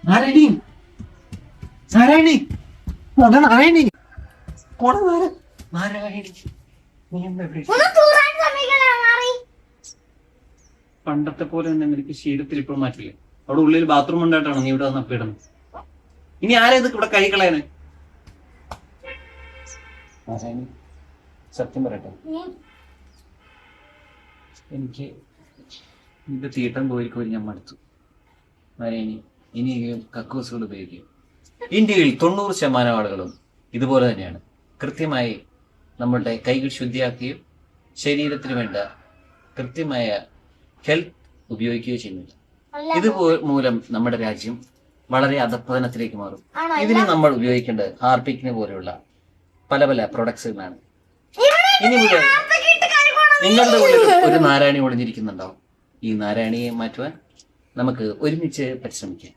നാരായണി നാരായണി നാരായണി നാരായണി നീ എന്താ പണ്ടത്തെ പോലെ തന്നെ നിനക്ക് ശീലത്തിൽ ഇപ്പോൾ മാറ്റില്ലേ? അവിടെ ഉള്ളിൽ ബാത്റൂം ഉണ്ടായിട്ടാണ് നീ ഇവിടെ വന്ന് അപ്പിടുന്നത്. ഇനി ആരാ ഇത് ഇവിടെ കഴിക്കളയാന്? സത്യം പറയട്ടെ, എനിക്ക് ഇത് തീട്ടം പോയിരിക്കും ഞാൻ മടുത്തു. ഇനിയെങ്കിലും കക്കൂസുകൾ ഉപയോഗിക്കും. ഇന്ത്യയിൽ 90% ആളുകളും ഇതുപോലെ തന്നെയാണ്. കൃത്യമായി നമ്മുടെ കൈകൾ ശുദ്ധിയാക്കുകയും ശരീരത്തിന് വേണ്ട കൃത്യമായ ഹെൽത്ത് ഉപയോഗിക്കുകയോ ചെയ്യുന്നില്ല. ഇത് മൂലം നമ്മുടെ രാജ്യം വളരെ അധപ്പതനത്തിലേക്ക് മാറും. ഇതിന് നമ്മൾ ഉപയോഗിക്കേണ്ടത് ഹാർപിക്കിന് പോലെയുള്ള പല പല പ്രൊഡക്ട്സുകളാണ്. ഇനി മുതൽ നിങ്ങളുടെ ഉള്ളിൽ ഒരു നാരായണി ഒളിഞ്ഞിരിക്കുന്നുണ്ടാവും. ഈ നാരായണിയെ മാറ്റുവാൻ നമുക്ക് ഒരുമിച്ച് പരിശ്രമിക്കാം.